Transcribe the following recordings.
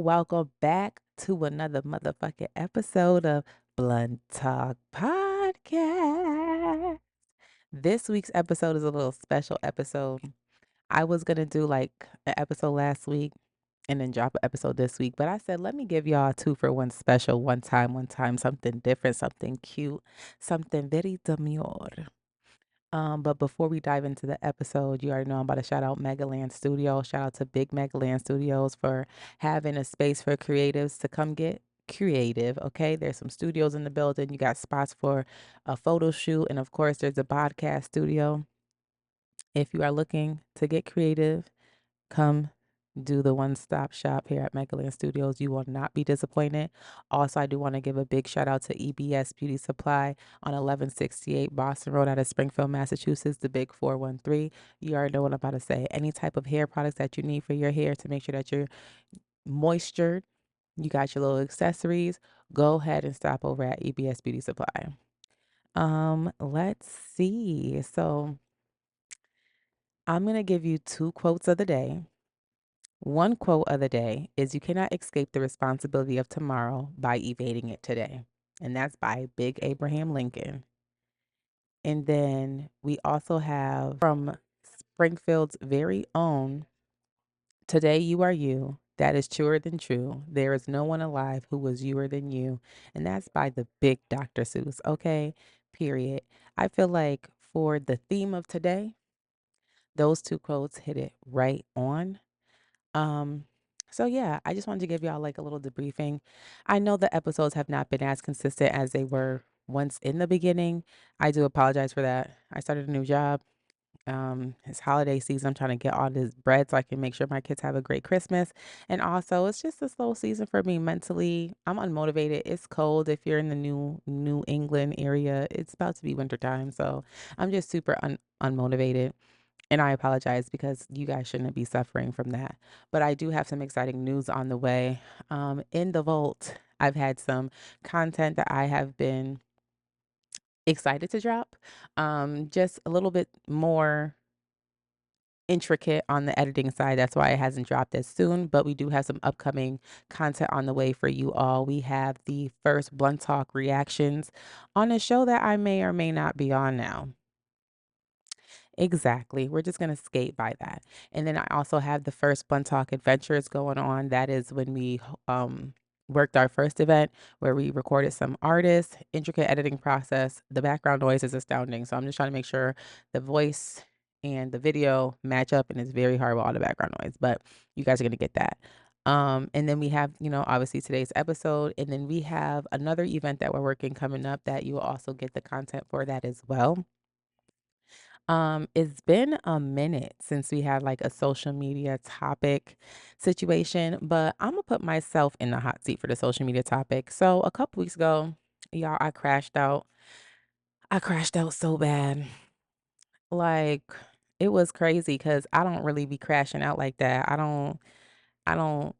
welcome back to another motherfucking episode of Blunt Talk Podcast. This week's episode is a little special episode. I was gonna do like an episode last week and then drop an episode this week, but I said let me give y'all a 2-for-1 special, one time, something different, something cute, something very demure. But before we dive into the episode, you already know I'm about to shout out Megaland Studio. Shout out to Big Megaland Studios for having a space for creatives to come get creative. Okay, there's some studios in the building. You got spots for a photo shoot, and of course, there's a podcast studio. If you are looking to get creative, come do the one-stop shop here at Megaland Studios. You will not be disappointed. Also, I do want to give a big shout out to EBS Beauty Supply on 1168 Boston Road out of Springfield, Massachusetts, the big 413. You already know what I'm about to say. Any type of hair products that you need for your hair to make sure that you're moistured, you got your little accessories, go ahead and stop over at EBS Beauty Supply. Let's see. So I'm going to give you 2 quotes of the day. One quote of the day is, "You cannot escape the responsibility of tomorrow by evading it today." And that's by Big Abraham Lincoln. And then we also have from Springfield's very own, "Today you are you. That is truer than true. There is no one alive who was youer than you." And that's by the big Dr. Seuss. Okay, period. I feel like for the theme of today, those 2 quotes hit it right on. Um, so yeah, I just wanted to give y'all like a little debriefing. I know the episodes have not been as consistent as they were once in the beginning. I do apologize for that. I started a new job. It's holiday season. I'm trying to get all this bread so I can make sure my kids have a great Christmas. And also it's just a slow season for me mentally. I'm unmotivated. It's cold. If you're in the New England area, it's about to be wintertime. So I'm just super unmotivated. And I apologize because you guys shouldn't be suffering from that. But I do have some exciting news on the way. In the vault, I've had some content that I have been excited to drop. Just a little bit more intricate on the editing side. That's why it hasn't dropped as soon. But we do have some upcoming content on the way for you all. We have the first Blunt Talk reactions on a show that I may or may not be on now. Exactly. We're just gonna skate by that. And then I also have the first Blunt Talk Adventures going on. That is when we worked our first event where we recorded some artists, intricate editing process. The background noise is astounding. So I'm just trying to make sure the voice and the video match up, and it's very hard with all the background noise, but you guys are gonna get that. And then we have, obviously today's episode, and then we have another event that we're working coming up that you will also get the content for that as well. It's been a minute since we had like a social media topic situation, but I'm gonna put myself in the hot seat for the social media topic. So a couple weeks ago, y'all, I crashed out. I crashed out so bad. Like it was crazy because I don't really be crashing out like that. I don't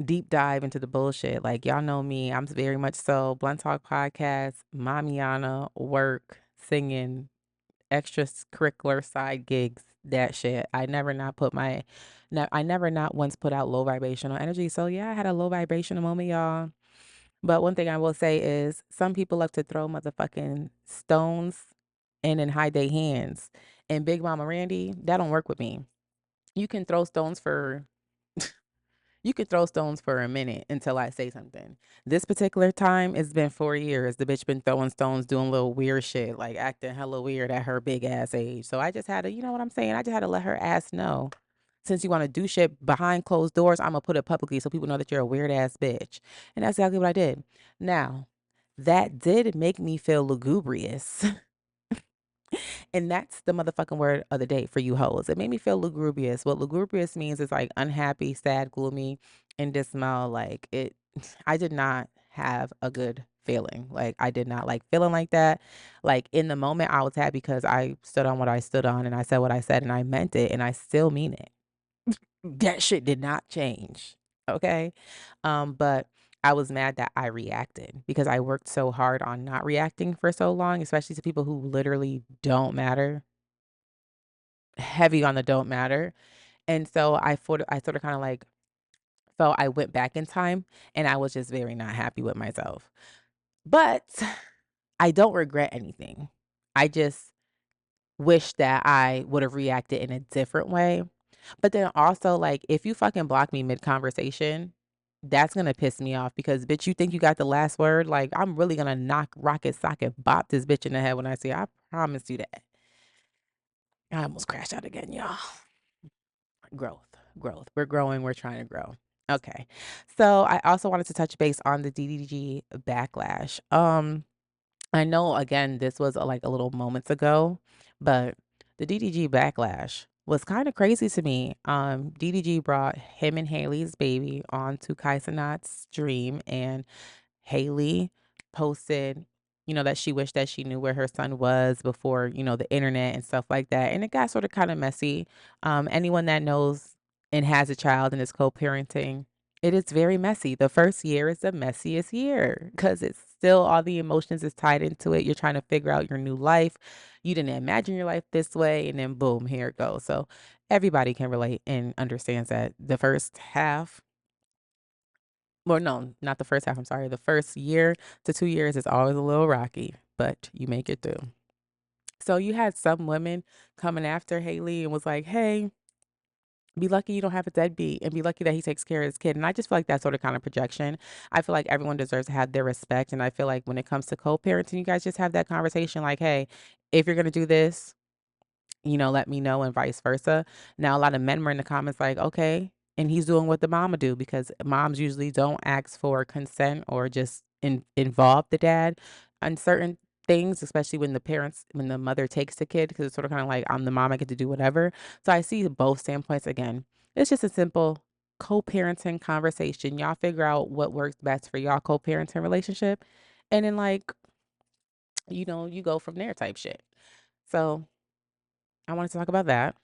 deep dive into the bullshit. Like y'all know me. I'm very much so Blunt Talk Podcast, Mamiana, work, singing, extracurricular side gigs, that shit. I never not put my no, I never not once put out low vibrational energy. So yeah, I had a low vibrational moment, y'all. But one thing I will say is some people love to throw motherfucking stones and then hide their hands. And Big Mama Randy, that don't work with me. You can throw stones for you could throw stones for a minute until I say something. This particular time, it's been 4 years. The bitch been throwing stones, doing little weird shit, like acting hella weird at her big ass age. So I just had to, you know what I'm saying? I just had to let her ass know. Since you want to do shit behind closed doors, I'm gonna put it publicly so people know that you're a weird ass bitch. And that's exactly what I did. Now, that did make me feel lugubrious. And that's the motherfucking word of the day for you hoes. It made me feel lugubrious. What lugubrious means is like unhappy, sad, gloomy, and dismal. Like it, I did not have a good feeling. Like I did not like feeling like that. Like in the moment, I was happy because I stood on what I stood on and I said what I said and I meant it and I still mean it. That shit did not change. Okay. But I was mad that I reacted because I worked so hard on not reacting for so long, especially to people who literally don't matter, heavy on the don't matter. And so I sort of kind of like felt I went back in time and I was just very not happy with myself. But I don't regret anything. I just wish that I would have reacted in a different way. But then also, like, if you fucking block me mid-conversation, that's gonna piss me off because, bitch, you think you got the last word? Like, I'm really gonna knock rocket socket bop this bitch in the head when I see her. I promise you that. I almost crashed out again, y'all. Growth. We're growing, we're trying to grow. Okay. So I also wanted to touch base on the DDG backlash. I know again this was like a little moments ago, but the DDG backlash was kind of crazy to me. DDG brought him and Haley's baby onto Kaisenat's stream, and Haley posted, that she wished that she knew where her son was before, the internet and stuff like that. And it got sort of kind of messy. Anyone that knows and has a child and is co-parenting, it is very messy. The first year is the messiest year because it's still all the emotions is tied into it. You're trying to figure out your new life. You didn't imagine your life this way, and then boom, here it goes. So everybody can relate and understands that the first half, well, no, not the first half, I'm sorry. The first year to 2 years is always a little rocky, but you make it through. So you had some women coming after Haley and was like, "Hey, be lucky you don't have a deadbeat and be lucky that he takes care of his kid." And I just feel like that sort of kind of projection. I feel like everyone deserves to have their respect. And I feel like when it comes to co-parenting, you guys just have that conversation like, "Hey, if you're going to do this, let me know," and vice versa. Now, a lot of men were in the comments like, okay, and he's doing what the mama do because moms usually don't ask for consent or just involve the dad on certain things, especially when the mother takes the kid, because it's sort of kind of like, I'm the mom, I get to do whatever. So I see both standpoints again. It's just a simple co-parenting conversation. Y'all figure out what works best for y'all co-parenting relationship. And then you go from there type shit. So I wanted to talk about that.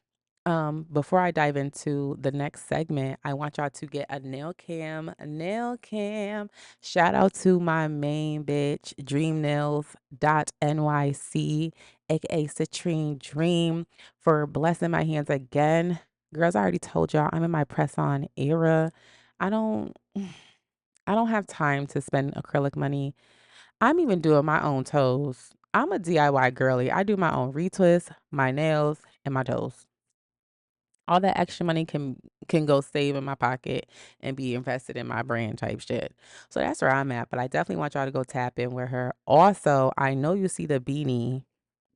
Before I dive into the next segment, I want y'all to get a nail cam. A nail cam. Shout out to my main bitch, dreamnails.nyc, aka Citrine Dream, for blessing my hands again. Girls, I already told y'all I'm in my press-on era. I don't I don't have time to spend acrylic money. I'm even doing my own toes. I'm a DIY girly. I do my own retwists, my nails, and my toes. All that extra money can go save in my pocket and be invested in my brand type shit. So that's where I'm at. But I definitely want y'all to go tap in with her. Also, I know you see the beanie.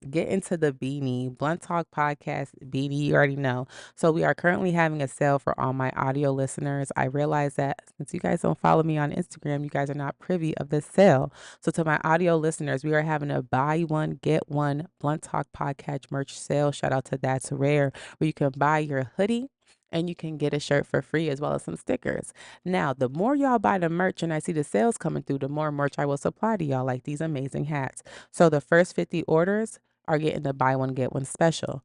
Get into the beanie, Blunt Talk Podcast beanie. You already know. So we are currently having a sale for all my audio listeners. I realize that since you guys don't follow me on Instagram, you guys are not privy of this sale. So to my audio listeners, we are having a buy one, get one Blunt Talk Podcast merch sale. Shout out to That's Rare, where you can buy your hoodie and you can get a shirt for free as well as some stickers. Now, the more y'all buy the merch and I see the sales coming through, the more merch I will supply to y'all, like these amazing hats. So the first 50 orders are getting the buy one, get one special.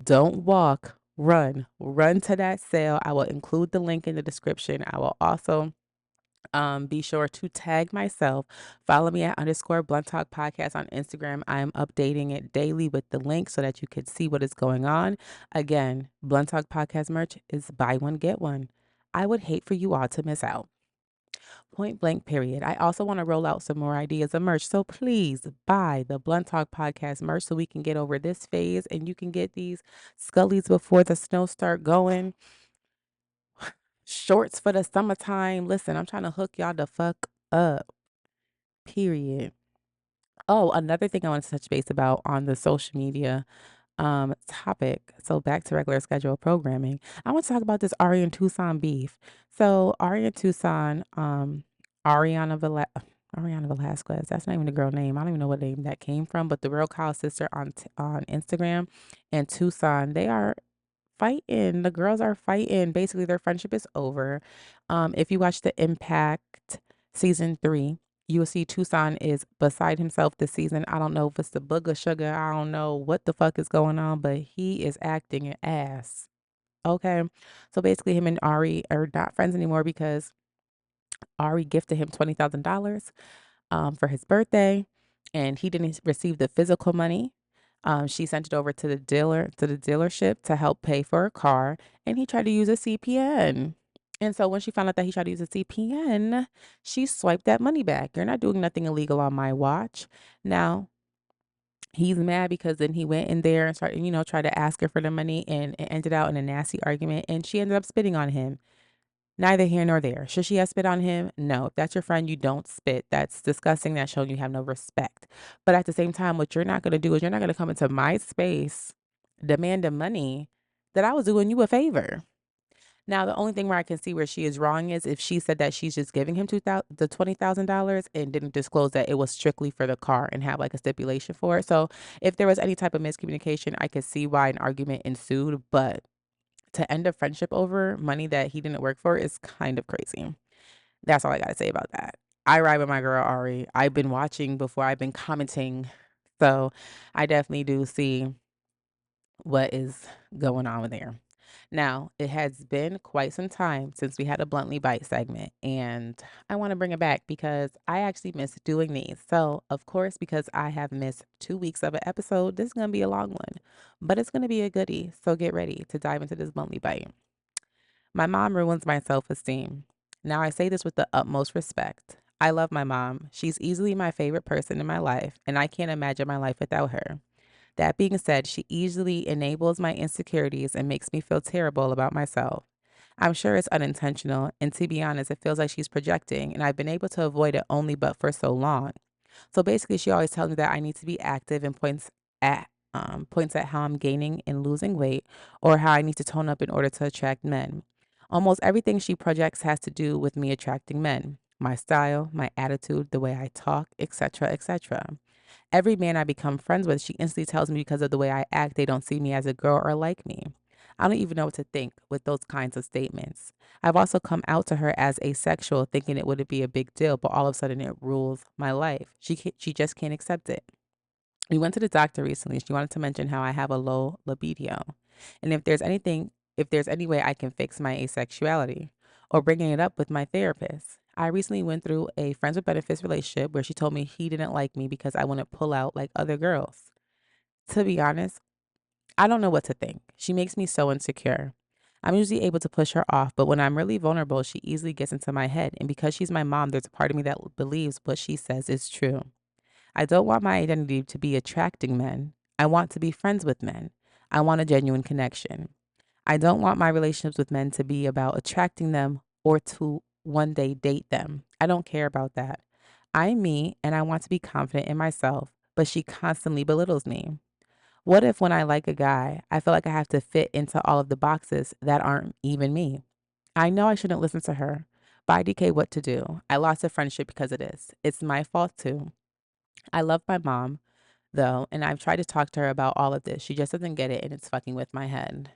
Don't walk, run. Run to that sale. I will include the link in the description. I will also be sure to tag myself. Follow me at _Blunt Talk Podcast on Instagram. I'm updating it daily with the link so that you can see what is going on. Again, Blunt Talk Podcast merch is buy one, get one. I would hate for you all to miss out. Point blank, period. I also want to roll out some more ideas of merch. So please buy the Blunt Talk Podcast merch so we can get over this phase and you can get these scullies before the snow start going. Shorts for the summertime. Listen, I'm trying to hook y'all the fuck up. Period. Oh, another thing I want to touch base about on the social media topic. So back to regular schedule programming. I want to talk about this Ari and Tucson beef. So Ari and Tucson, Ariana Vela Ariana Velasquez. That's not even the girl name. I don't even know what name that came from, but the Real Kyle sister on Instagram and Tucson, they are fighting. The girls are fighting. Basically, their friendship is over. If you watch the Impact season 3, you will see Tucson is beside himself this season. I don't know if it's the booger sugar. I don't know what the fuck is going on, but he is acting an ass. Okay. So basically, him and Ari are not friends anymore because Ari gifted him $20,000 for his birthday, and he didn't receive the physical money. She sent it over to the dealership to help pay for a car, and he tried to use a CPN. And so when she found out that he tried to use a CPN, she swiped that money back. You're not doing nothing illegal on my watch. Now, he's mad because then he went in there and started, tried to ask her for the money, and it ended out in a nasty argument, and she ended up spitting on him. Neither here nor there. Should she have spit on him? No. If that's your friend, you don't spit. That's disgusting. That's showing you have no respect. But at the same time, what you're not going to do is you're not going to come into my space demanding money that I was doing you a favor. Now, the only thing where I can see where she is wrong is if she said that she's just giving him the $20,000 and didn't disclose that it was strictly for the car and have like a stipulation for it. So if there was any type of miscommunication, I could see why an argument ensued. But to end a friendship over money that he didn't work for is kind of crazy. That's all I got to say about that. I ride with my girl Ari. I've been watching before I've been commenting. So I definitely do see what is going on there. Now, it has been quite some time since we had a Bluntly Bite segment, and I want to bring it back because I actually miss doing these. So, of course, because I have missed 2 weeks of an episode, this is going to be a long one, but it's going to be a goodie. So, get ready to dive into this Bluntly Bite. My mom ruins my self esteem. Now, I say this with the utmost respect. I love my mom. She's easily my favorite person in my life, and I can't imagine my life without her. That being said, she easily enables my insecurities and makes me feel terrible about myself. I'm sure it's unintentional, and to be honest, it feels like she's projecting, and I've been able to avoid it only but for so long. So basically, she always tells me that I need to be active and points at how I'm gaining and losing weight, or how I need to tone up in order to attract men. Almost everything she projects has to do with me attracting men. My style, my attitude, the way I talk, etc., etc. Every man I become friends with, she instantly tells me because of the way I act, they don't see me as a girl or like me. I don't even know what to think with those kinds of statements. I've also come out to her as asexual, thinking it wouldn't be a big deal, but all of a sudden it rules my life. She just can't accept it. We went to the doctor recently. She wanted to mention how I have a low libido, and if there's any way I can fix my asexuality, or bringing it up with my therapist. I recently went through a friends with benefits relationship where she told me he didn't like me because I wouldn't pull out like other girls. To be honest, I don't know what to think. She makes me so insecure. I'm usually able to push her off, but when I'm really vulnerable, she easily gets into my head. And because she's my mom, there's a part of me that believes what she says is true. I don't want my identity to be attracting men. I want to be friends with men. I want a genuine connection. I don't want my relationships with men to be about attracting them or to one day date them. I don't care about that. I'm me and I want to be confident in myself, but she constantly belittles me. What if when I like a guy, I feel like I have to fit into all of the boxes that aren't even me? I know I shouldn't listen to her, but IDK what to do. I lost a friendship because of this. It's my fault too. I love my mom, though, and I've tried to talk to her about all of this. She just doesn't get it and it's fucking with my head.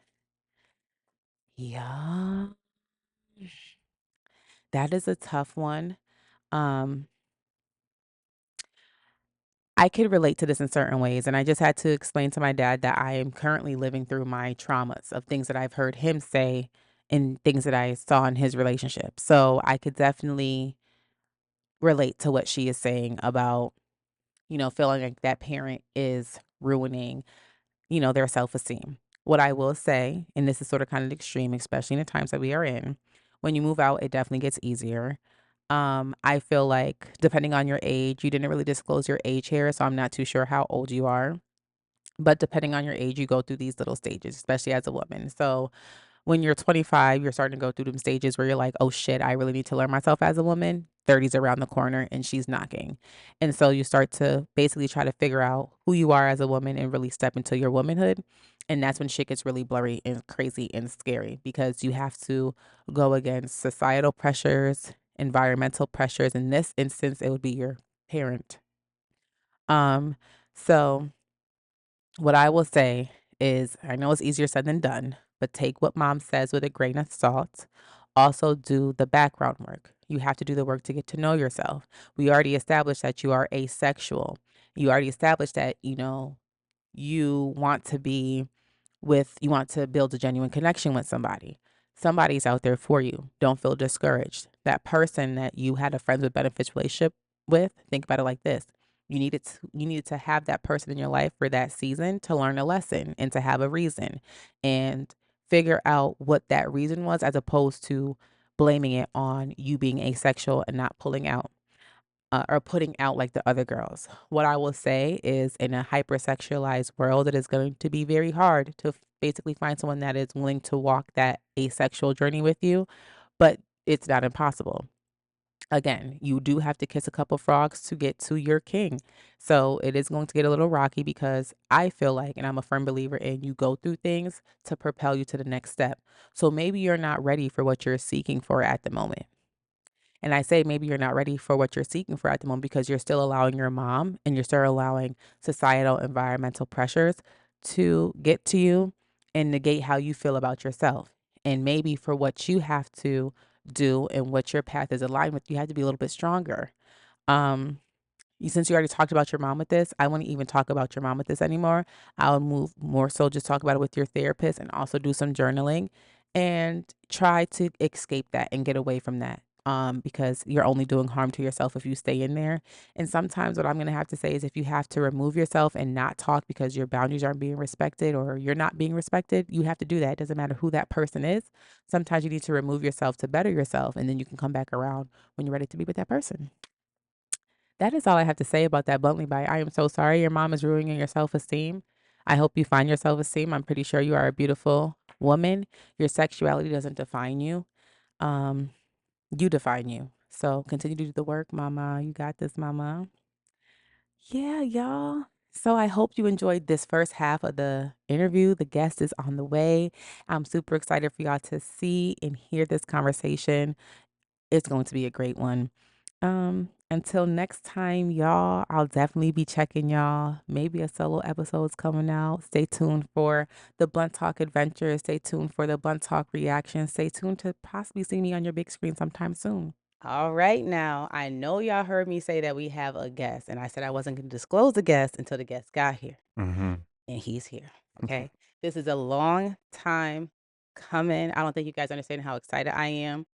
Yeah, that is a tough one. Um, I could relate to this in certain ways, and I just had to explain to my dad that I am currently living through my traumas of things that I've heard him say and things that I saw in his relationship. So I could definitely relate to what she is saying about, feeling like that parent is ruining, their self-esteem. What I will say, and this is sort of kind of extreme, especially in the times that we are in, when you move out, it definitely gets easier. I feel like depending on your age, you didn't really disclose your age here, so I'm not too sure how old you are. But depending on your age, you go through these little stages, especially as a woman. So when you're 25, you're starting to go through them stages where you're like, oh shit, I really need to learn myself as a woman. 30's around the corner and she's knocking. And so you start to basically try to figure out who you are as a woman and really step into your womanhood. And that's when shit gets really blurry and crazy and scary because you have to go against societal pressures, environmental pressures. In this instance, it would be your parent. Um, so what I will say is, I know it's easier said than done, but take what mom says with a grain of salt. Also, do the background work. You have to do the work to get to know yourself. We already established that you are asexual. You already established that, you want to be you want to build a genuine connection with somebody. Somebody's out there for you. Don't feel discouraged. That person that you had a friends with benefits relationship with, think about it like this. You needed to have that person in your life for that season to learn a lesson and to have a reason and figure out what that reason was as opposed to blaming it on you being asexual and not pulling out or putting out like the other girls. What I will say is in a hypersexualized world, it is going to be very hard to basically find someone that is willing to walk that asexual journey with you, but it's not impossible. Again, you do have to kiss a couple frogs to get to your king. So it is going to get a little rocky because I feel like, and I'm a firm believer in you go through things to propel you to the next step. So maybe you're not ready for what you're seeking for at the moment. And I say maybe you're not ready for what you're seeking for at the moment because you're still allowing your mom and you're still allowing societal environmental pressures to get to you and negate how you feel about yourself. And maybe for what you have to do and what your path is aligned with, you have to be a little bit stronger. Um, since you already talked about your mom with this, I wouldn't even talk about your mom with this anymore. I'll move more so just talk about it with your therapist and also do some journaling and try to escape that and get away from that. Because you're only doing harm to yourself if you stay in there. And sometimes what I'm gonna have to say is if you have to remove yourself and not talk because your boundaries aren't being respected or you're not being respected, you have to do that. It doesn't matter who that person is. Sometimes you need to remove yourself to better yourself, and then you can come back around when you're ready to be with that person. That is all I have to say about that bluntly by I am so sorry your mom is ruining your self-esteem. I hope you find your self-esteem. I'm pretty sure you are a beautiful woman. Your sexuality doesn't define you. Um, you define you. So continue to do the work, mama. You got this, mama. Yeah, y'all. So I hope you enjoyed this first half of the interview. The guest is on the way. I'm super excited for y'all to see and hear this conversation. It's going to be a great one. Until next time, y'all, I'll definitely be checking y'all. Maybe a solo episode's coming out. Stay tuned for the Blunt Talk adventure. Stay tuned for the Blunt Talk reaction. Stay tuned to possibly see me on your big screen sometime soon. All right, now I know y'all heard me say that we have a guest, and I said I wasn't going to disclose the guest until the guest got here, Mm-hmm. and he's here. Okay, this is a long time coming. I don't think you guys understand how excited I am.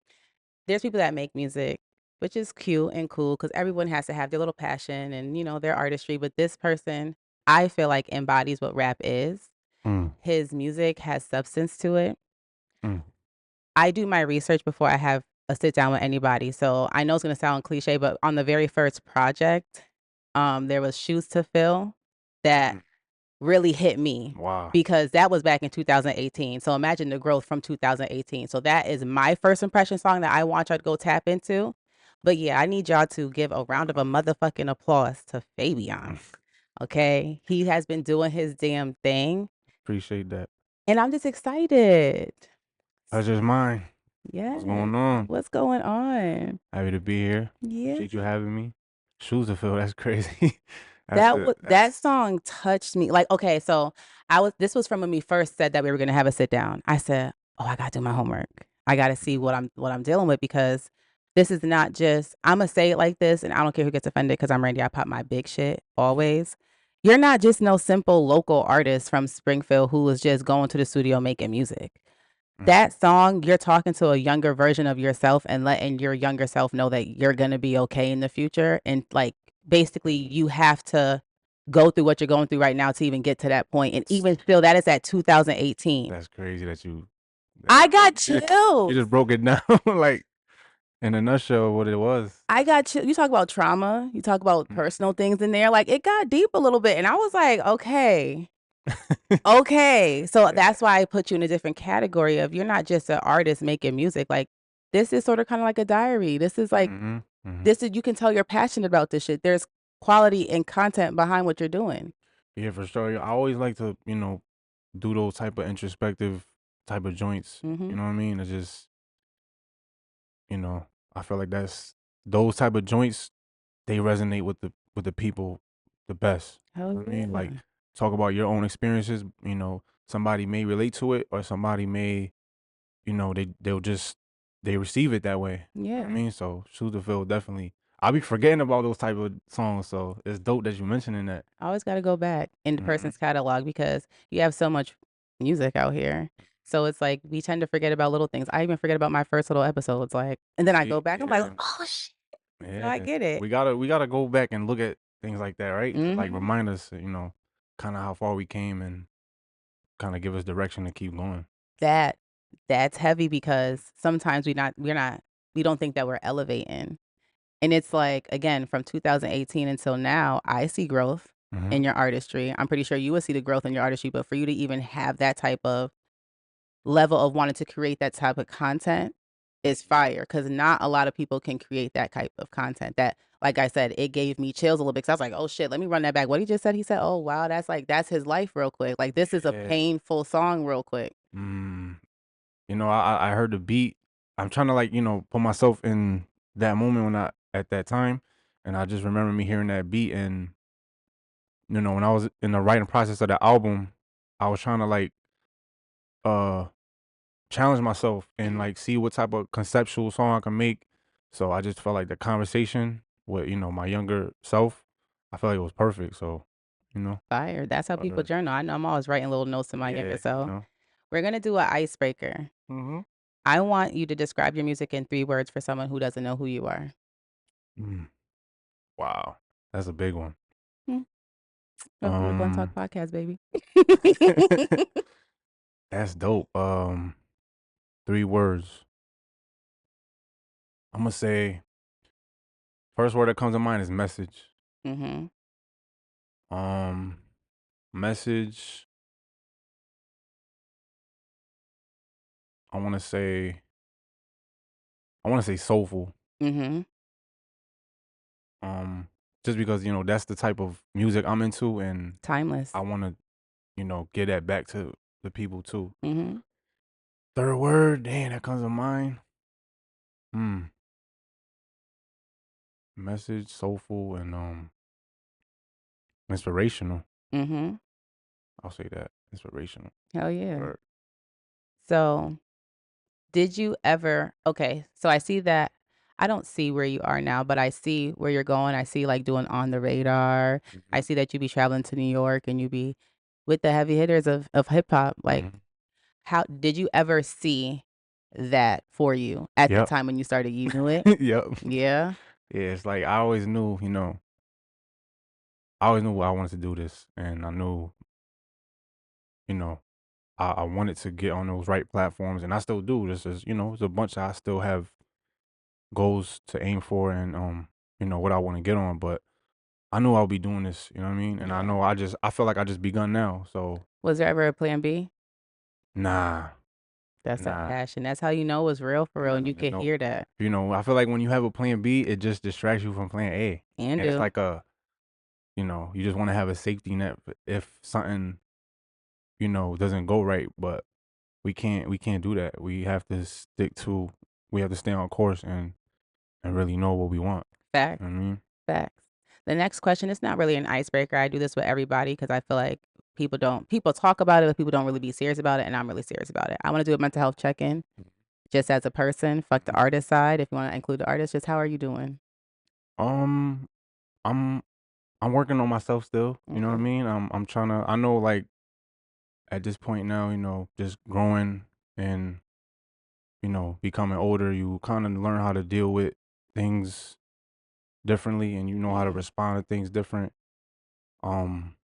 There's people that make music, which is cute and cool because everyone has to have their little passion and, their artistry, but this person, I feel like embodies what rap is. Mm, His music has substance to it. mm, I do my research before I have a sit down with anybody, so I know it's gonna sound cliche, but on the very first project, there was Shoes to Fill that mm. really hit me Wow. because that was back in 2018. So imagine the growth from 2018. So that is my first impression song that I want y'all to go tap into. But yeah, I need y'all to give a round of a motherfucking applause to Fabeyon. Mm. Okay. He has been doing his damn thing. Appreciate that. And I'm just excited. That's just mine. What's Yes. going on? What's going on? Happy to be here. Yeah. Appreciate you having me. Shoes to fill. That's crazy. That's That the was that that's song touched me. Like, okay, so this was from when we first said that we were gonna have a sit down. I said, "Oh, I gotta do my homework. I gotta see what I'm dealing with because this is not just Imma say it like this, and I don't care who gets offended because I'm Randy. I pop my big shit always. You're not just no simple local artist from Springfield who was just going to the studio making music. mm, That song, you're talking to a younger version of yourself and letting your younger self know that you're gonna be okay in the future, and, like, basically, you have to go through what you're going through right now to even get to that point, and even still, that is at 2018. that's crazy that you that I got you chills. just broke it down like in a nutshell what it was. I got chill you talk about trauma, you talk about Mm. personal things in there, like, it got deep a little bit, and I was like, "Okay." Okay, so that's why I put you in a different category of you're not just an artist making music, like, this is sorta kinda like a diary. This is like Mhm. Mhm. this is you can tell you're passionate about this shit. There's quality and content behind what you're doing. Yeah, for sure. Yeah, I always like to, do those type of introspective type of joints. You Mhm. know what I mean? It's just, you know, I feel like that's those type of joints, they resonate with the people the best. You Hell know what I mean? Like yeah. talk about your own experiences, somebody may relate to it or somebody may, they receive it that way. You know what I Yeah. mean? So Shoes to Fill definitely I'll be forgetting about those type of songs, so it's dope that you mentioning that. I always gotta go back in the Mhm. person's catalog because you have so much music out here. So it's like we tend to forget about little things. I even forget about my first little episodes, like and then I go See? back, I'm like, Yeah. "Oh, shit." So I Yeah. get it. We gotta go back and look at things like that, right? To like Mhm. remind us, kinda how far we came and kinda give us direction to keep going. That That's heavy because sometimes we don't think that we're elevating. And it's like, again, from 2018 until now, I see growth Mhm. in your artistry. I'm pretty sure you will see the growth in your artistry, but for you to even have that type of level of wanting to create that type of content is fire because not a lot of people can create that type of content that, like I said, it gave me chills a little bit because I was like, oh shit, let me run that back. What he just said, he said, oh wow, that's his life real quick. Like this is a Yeah. painful song real quick. Mm. I heard the beat. I'm trying to, like, put myself in that moment when I at that time, and I just remember me hearing that beat, and, when I was in the writing process of the album, I was trying to, like, uh, challenge myself and, like, see what type of conceptual song I can make. So I just felt like the conversation with, my younger self, I felt like it was perfect. So, you know, Fire. That's how people uh, journal. I know I'm always writing little notes to my younger yeah, self. We're gonna do an icebreaker. Mhm. I want you to describe your music in 3 words for someone who doesn't know who you are. Mm, wow, that's a big one. Hmm. Welcome to the Blunt Talk Um, podcast, baby. that's dope. 3 words. Imma say first word that comes to mind is message. Mhm. Um, Message, I wanna say soulful. Mhm. Um, just because, that's the type of music I'm into, and I Timeless. wanna, give that back to the people too. Mhm. 3rd word, dang, that comes to mind. Hmm, Message, soulful, and, inspirational. Mhm. I'll say that, inspirational. Hell yeah. Word. So, did you ever okay, so I see that I don't see where you are now, but I see where you're going. I see, like, doing On the Radar. I Mhm, see that you be traveling to New York and you be with the heavy hitters of hip hop. Like, mhm. how did you ever see that for you at the Yep. time when you started? You knew it? Yep. Yeah? Yeah, it's like I always knew, I always knew I wanted to do this, and I knew, you know, I wanted to get on those right platforms, and I still do. This is, it's a bunch that I still have goals to aim for, and what I want to get on. But I knew I'll be doing this. You know what I mean? And I Yeah. know I feel like I just begun now. So Was there ever a plan B? nah, That's that nah, passion. That's how you know it's real for real, and you can no. hear that. I feel like when you have a plan B, it just distracts you from plan A, And and it's do. like you just want to have a safety net if something doesn't go right. But we can't do that. We have to stay on course and really know what we want. Facts. You know what I mean? Facts. The next question is not really an icebreaker. I do this with everybody because I feel like people talk about it, but people don't really be serious about it, and I'm really serious about it. I wanna do a mental health check-in just as a person, fuck the artist side, if you wanna include the artist, just how are you doing? Um, I'm I'm working on myself still. You know what I Okay. mean? I'm trying to. I know, like, at this point now, just growing and becoming older, you kind of learn how to deal with things differently, and you know how to Yeah. respond to things different. Um,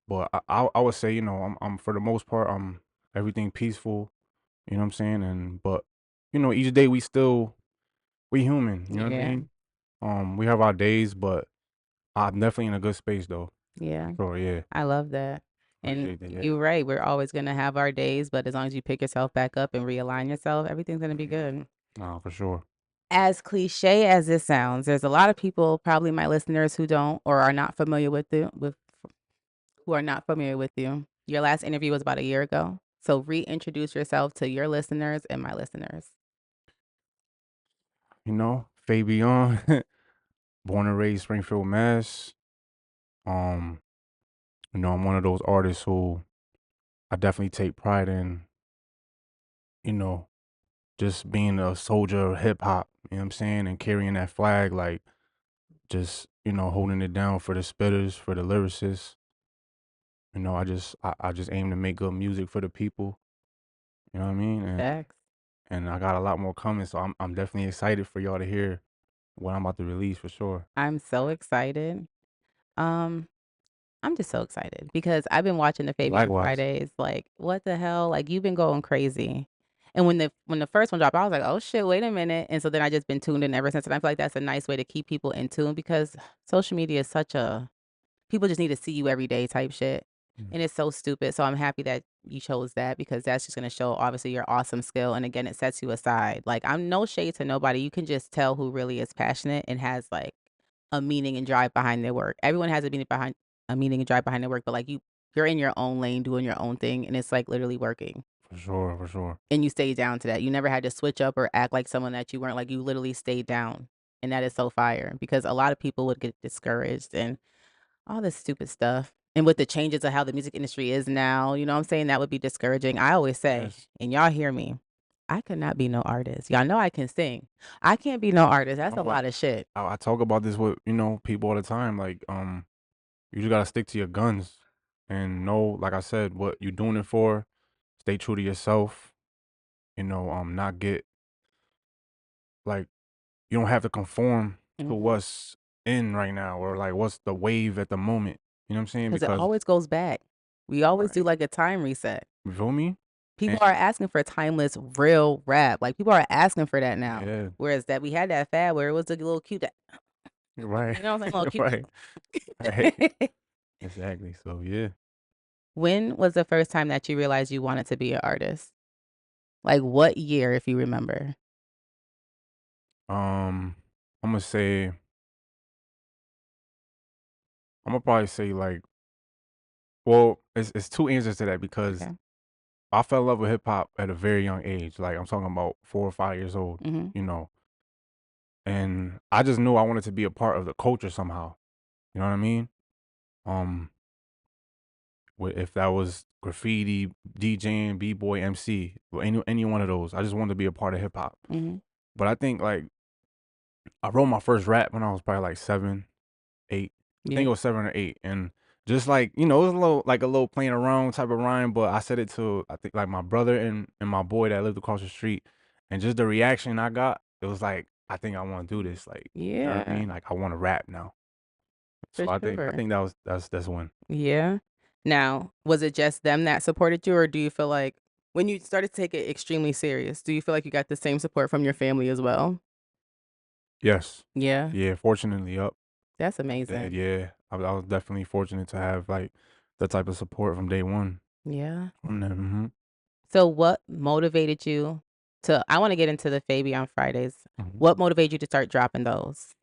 but I would say, I'm for the most part, everything peaceful. You know what I'm saying? And but each day we human. You know what I Yeah. mean? We have our days, but I'm definitely in a good space though. For Yeah. sure. Yeah. I love that. And Appreciate that. Yeah. you're right, we're always gonna have our days, but as long as you pick yourself back up and realign yourself, everything's gonna be good. No, for sure. As cliche as this sounds, there's a lot of people, probably my listeners, who don't or are not familiar with you who are not familiar with you. Your last interview was about a year ago. So reintroduce yourself to your listeners and my listeners. Fabeyon, born and raised Springfield, Mass. Um, I'm one of those artists who I definitely take pride in, you know, just being a soldier of hip hop, you know what I'm saying, and carrying that flag, like, just, holding it down for the spitters, for the lyricists. I just aim to make good music for the people, you know what I mean? Facts. And I got a lot more coming, so I'm definitely excited for y'all to hear what I'm about to release for sure. I'm so excited. Um, I'm just so excited because I've been watching the Fabian Likewise. Fridays. Like, what the hell? Like, you've been going crazy. And when the first one dropped, I was like, oh shit, wait a minute. And so then I just been tuned in ever since. And I feel like that's a nice way to keep people in tune because social media is such a people just need to see you every day type shit. Mm, And it's so stupid. So I'm happy that you chose that because that's just gonna show obviously your awesome skill. And again, it sets you aside. Like I'm no shade to nobody. You can just tell who really is passionate and has like a meaning and drive behind their work. Everyone has a meaning and drive behind their work, but like you're in your own lane doing your own thing and it's like literally working. for sure, for sure. And you stay down to that. You never had to switch up or act like someone that you weren't. Like you literally stayed down. And that is so fire because a lot of people would get discouraged and all this stupid stuff. And with the changes of how the music industry is now, you know what I'm saying? That would be discouraging. I always say, Yes. and y'all hear me, I could not be no artist. Y'all know I can sing. I can't be no artist. That's a No, lot of shit. I talk about this with, people all the time. Like, you just gotta stick to your guns and know, like I said, what you're doing it for. Stay true to yourself. Not get like you don't have to conform to Mhm. what's in right now or like what's the wave at the moment. You know what I'm saying? 'Cause it Because always goes back. We always do right, like a time reset. you feel me? People And are asking for timeless, real rap. Like people are asking for that now. yeah, Whereas that we had that fad where it was a little cute, you're right, you know what I'm saying? Little cute. right, right, exactly. So yeah, When was the first time that you realized you wanted to be an artist? Like what year, if you remember? I'm gonna say I'm gonna probably say like, well, it's two answers to that because Okay. I fell in love with hip hop at a very young age. Like I'm talking about 4 or 5 years old. Mhm. You know, and I just knew I wanted to be a part of the culture somehow. You know what I mean? Um, if that was graffiti, DJing, b boy, MC, or any one of those, I just wanted to be a part of hip hop. Mhm. But I think like I wrote my first rap when I was probably like 7, 8. I think Yeah. it was 7 or 8, and just like it was a little playing around type of rhyme. But I said it to I think like my brother and my boy that lived across the street, and just the reaction I got, it was like I think I want to do this. Like you know what I Yeah, mean? Like I want to rap now. for So I sure. think that's when. Yeah. Now, was it just them that supported you, or do you feel like when you started to take it extremely serious, do you feel like you got the same support from your family as well? Yes. Yeah, Yeah. Fortunately, up. that's I did. amazing. Yeah. I was definitely fortunate to have like that type of support from day one Yeah. from them. So what motivated you to I wanna get into the Fabeyon Fridays. Mhm. What motivated you to start dropping those?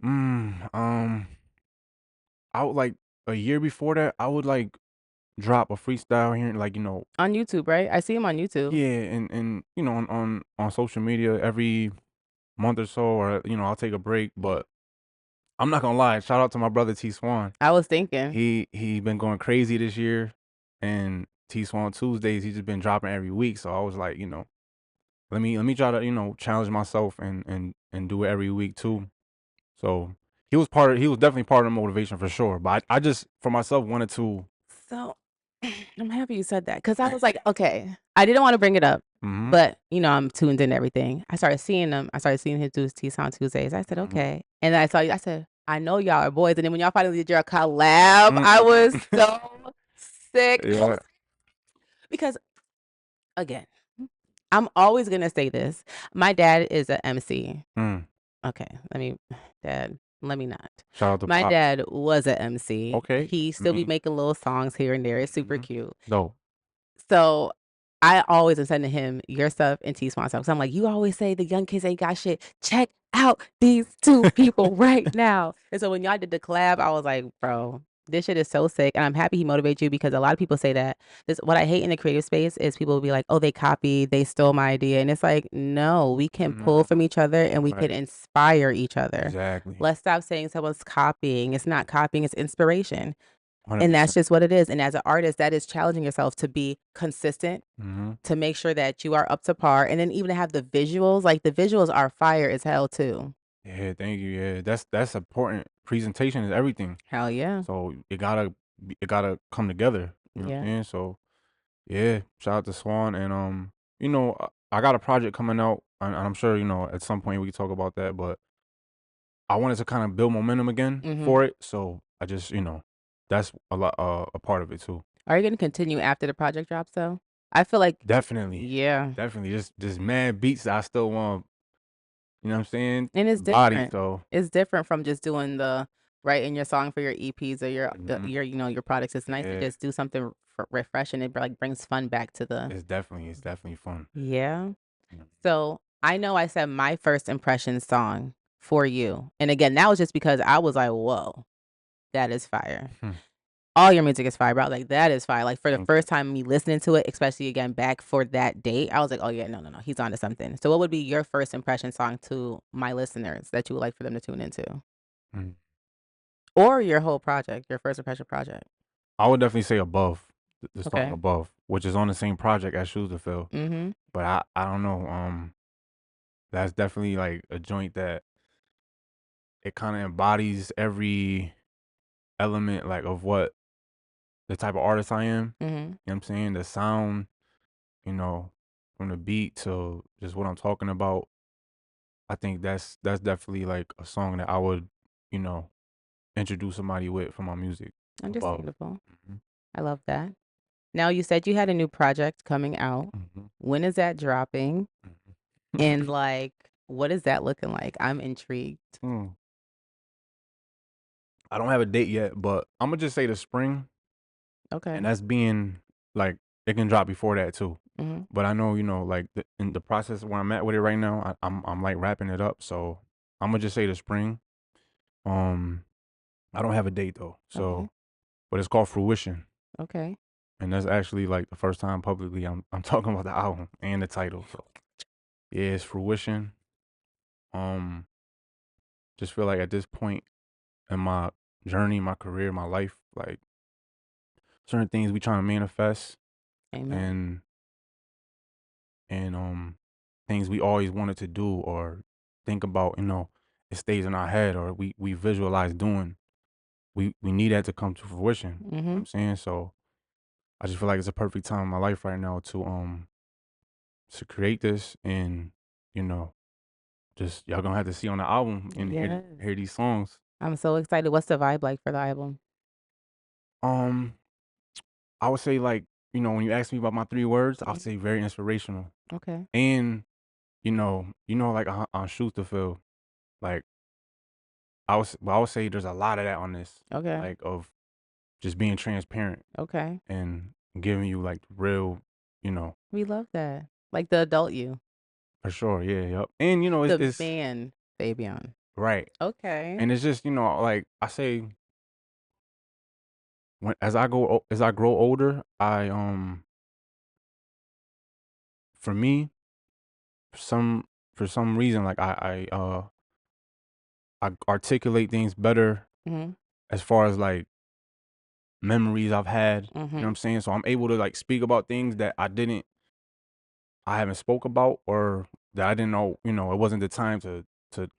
Mm, I would like a year before that, I would like drop a freestyle here, like On YouTube, right? I see them on YouTube. yeah, and on social media every month or so, or I'll take a break. But I'm not gonna lie, shout out to my brother T Swan. I was thinking. He been going crazy this year, and T Swan Tuesdays he's just been dropping every week. So I was like, let me try to challenge myself and do it every week too. So he was definitely part of the motivation for sure. But I just for myself wanted to. So, I'm happy you said that because I was like, "Okay." I didn't wanna bring it up, Mhm. but, I'm tuned in to everything. I started seeing them. I started seeing him do his Teas on Tuesdays. I said, Mhm. "Okay." And then I saw you. I said, "I know y'all are boys." And then when y'all finally did your collab, Mm. I was so sick. I Yeah. was because, again, I'm always gonna say this. My dad is a MC. Mm. Okay, dad, let me not. Shout out to My Pops. dad was a MC. Okay. He I still be mean, making little songs here and there. It's super mhm. cute. Dope. So, I always am sending him your stuff and T-Swan stuff. 'Cause I'm like, "You always say the young kids ain't got shit. Check out these 2 people right now." And so when y'all did the collab, I was like, "Bro, this shit is so sick." And I'm happy he motivates you because a lot of people say that. This what I hate in the creative space is people will be like, "Oh, they copied, they stole my idea." And it's like, "No, we can pull No. from each other and we can Right. inspire each other." Exactly. Let's stop saying someone's copying. It's not copying, it's inspiration. And that's 100%. just what it is. And as an artist, that is challenging yourself to be consistent, Mhm. to make sure that you are up to par, and then even to have the visuals, like, the visuals are fire as hell too. Yeah, thank you. Yeah, that's important. Presentation is everything. Hell yeah. So it gotta come together. You know what I'm Yeah. saying? So yeah, shout out to Swan and I got a project coming out, and I'm sure at some point we can talk about that. But I wanted to kind of build momentum again for Mhm. it, so I just that's a lot a part of it too. Are you gonna continue after the project drops, though? I feel like Definitely. yeah, Definitely. Just mad beats that I still want, you know what I'm saying? and it's Body, different. so It's different from just doing the writing your song for your EPs or mhm, your your products. It's nice to yeah, just do something refreshing. It like brings fun back to the it's definitely fun. yeah. Mhm. So I know I said my first impression song for you, and again, that was just because I was like, "Whoa, that is fire." Hmm, All your music is fire, bro. Like, that is fire. Like, for the thank you. first time me listening to it, especially again back for that date, I was like, "Oh, yeah, no, no, no, he's onto something." So what would be your first impression song to my listeners that you would like for them to tune into? Mhm. Or your whole project, your first impression project. I would definitely say Above, the song Okay. Above, which is on the same project as Shoes to Fill. Mhm. But I don't know, that's definitely like a joint that it kind of embodies every element like of what the type of artist I am. Mhm. You know what I'm saying? The sound, you know, from the beat to just what I'm talking about. I think that's definitely like a song that I would, you know, introduce somebody with for my music. Above. Understandable. Mhm. I love that. Now you said you had a new project coming out. Mhm. When is that dropping? Mhm. And, like, what is that looking like? I'm intrigued. Mm. I don't have a date yet, but I'm gonna just say the spring, and Okay. that's being like it can drop before that too. Mhm. But I know, you know, like in the process where I'm at with it right now, I'm like wrapping it up. So I'm gonna just say the spring. Um, I don't have a date though. So, Okay. but it's called Fruition, Okay. and that's actually like the first time publicly I'm talking about the album and the title. So yeah, it's Fruition. Um, just feel like at this point in my journey, my career, my life, like certain things we trying to manifest Amen. and and things we always wanted to do or think about, you know, it stays in our head or we visualize doing. We need that to come to fruition. You know what Mhm. I'm saying? So I just feel like it's a perfect time in my life right now to create this and, you know, just y'all gonna have to see on the album and Yes. hear these songs. I'm so excited. What's the vibe like for the album? Um, I would say like, you know, when you ask me about my three words, I'll Mhm. say very inspirational. Okay. And, like on Shoot to Feel, like I would say there's a lot of that on this, Okay. like of just being transparent Okay. and giving you like real, you know, We love that. Like the adult you. for sure, yeah, yep. And you know, The it's man, Fabeyon. right, Okay. and it's just like I say when as I grow older, for me for some for some reason like I articulate things better Mhm. as far as like memories I've had. You know what Mhm. I'm saying? So I'm able to like speak about things that I haven't spoke about or that I didn't know, you know, it wasn't the time to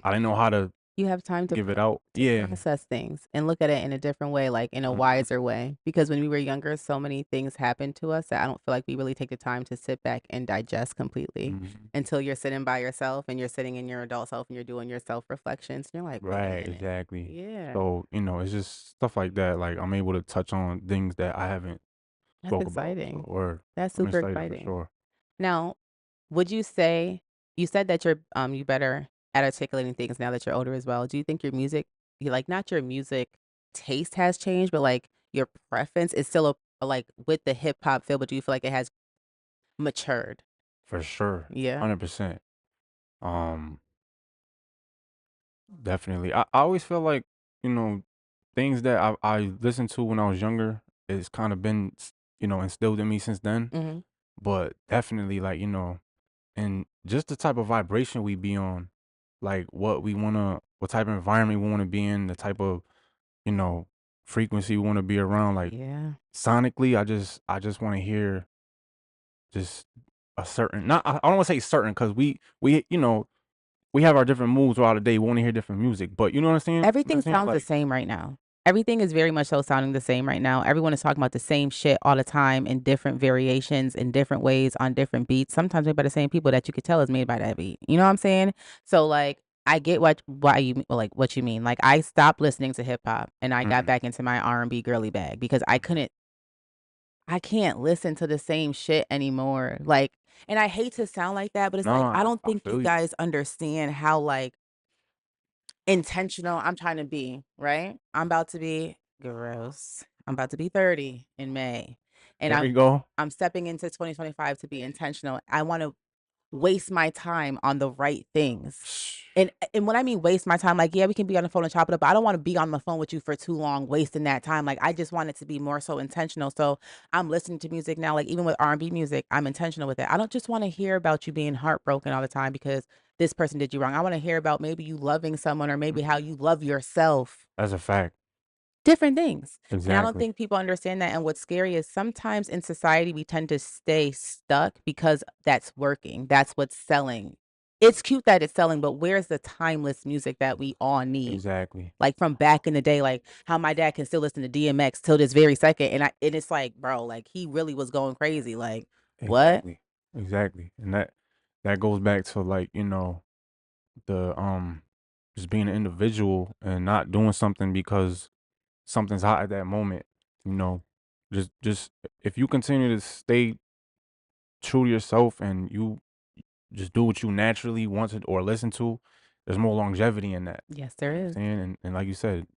I didn't know how to You have time give it out. to Yeah. process things and look at it in a different way, like in a Mhm. wiser way. Because when we were younger, so many things happened to us that I don't feel like we really take the time to sit back and digest completely Mhm. until you're sitting by yourself and you're sitting in your adult self and you're doing your self reflections. And you're like, wait a Right, minute. exactly. Yeah, So, you know, it's just stuff like that. Like I'm able to touch on things that I haven't that's spoke about. So, exciting. or That's I'm super excited for exciting. sure. Now, would you say you said that you're you better at articulating things now that you're older as well. Do you think your music you like not your music taste has changed, but like your preference is still like with the hip hop feel, but do you feel like it has matured? For sure. Yeah. 100%. Um Definitely. I always feel like, you know, things that I listened to when I was younger, it's kind of been, you know, instilled in me since then. Mhm. But definitely, like, you know, and just the type of vibration we be on, like what type of environment we want to be in, the type of, you know, frequency we want to be around. Like Yeah. sonically, I just want to hear just a certain, not, I don't want to say certain because you know, we have our different moods throughout the day. We want to hear different music, but you know what I'm saying? What I'm Everything saying? sounds the Like, same right now. Everything is very much so sounding the same right now. Everyone is talking about the same shit all the time in different variations, in different ways, on different beats. Sometimes made by the same people that you could tell is made by that beat. You know what I'm saying? So like I get why you like what you mean. Like I stopped listening to hip hop and I got mhm, back into my R&B girly bag because I couldn't I can't listen to the same shit anymore. Like, and I hate to sound like that, but it's No, like I don't I think you feel you. guys understand how like intentional I'm trying to be, right? I'm about to be gross. I'm about to be 30 in May. And There you go. I'm stepping into 2025 to be intentional. I want to waste my time on the right things. And when I mean waste my time, like, yeah, we can be on the phone and chop it up, but I don't want to be on the phone with you for too long, wasting that time. Like, I just want it to be more so intentional. So I'm listening to music now, like even with R&B music, I'm intentional with it. I don't just want to hear about you being heartbroken all the time because this person did you wrong. I want to hear about maybe you loving someone or maybe how you love yourself. That's a fact. Different things. And I don't Exactly. think people understand that. And what's scary is sometimes in society, we tend to stay stuck because that's working. That's what's selling. It's cute that it's selling, but where's the timeless music that we all need? Exactly. Like from back in the day, like how my dad can still listen to DMX till this very second. And it's like, bro, like he really was going crazy. Like, what? Exactly. Exactly. And that goes back to like, the just being an individual and not doing something because something's hot at that moment, you know. Just if you continue to stay true to yourself and you just do what you naturally want to or listen to, there's more longevity in that. Yes, there You know what I'm is. saying? And like you said,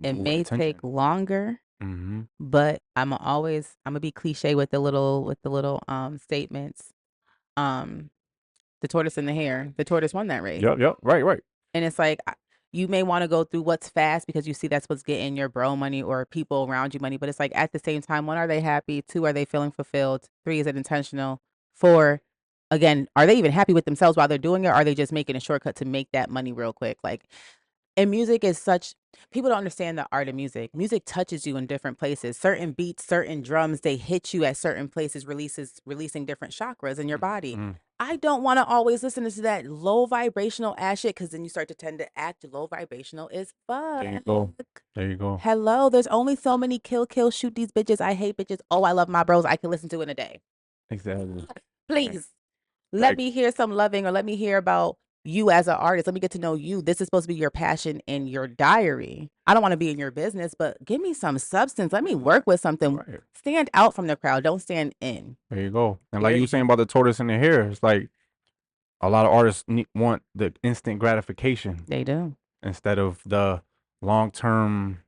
It do with may take intention. longer, Mm-hmm. but I'm gonna be cliche with the little statements. Um the tortoise and the hare. The tortoise won that race. Yep, yep. Right, right. And it's like you may want to go through what's fast because you see that's what's getting your bro money or people around you money. But it's like at the same time, one, are they happy? Two, are they feeling fulfilled? Three, is it intentional? Four, again, are they even happy with themselves while they're doing it? Or are they just making a shortcut to make that money real quick? Like, and music is such, people don't understand the art of music. Music touches you in different places. Certain beats, certain drums, they hit you at certain places, releasing different chakras in your body. Mm-hmm. I don't want to always listen to that low vibrational ass shit because then you start to tend to act low vibrational as There you fuck. go. There you go. Hello, there's only so many kill, shoot these bitches. I hate bitches. Oh, I love my bros. I can listen to in a day. Exactly. Right. Please. Let Right. me hear some loving or let me hear about you as an artist. Let me get to know you. This is supposed to be your passion in your diary. I don't want to be in your business, but give me some substance. Let me work with something. Right. Stand out from the crowd. Don't stand in. There you go. And like you were Period. saying about the tortoise and the hare, it's like a lot of artists want the instant gratification They do. instead of the long term.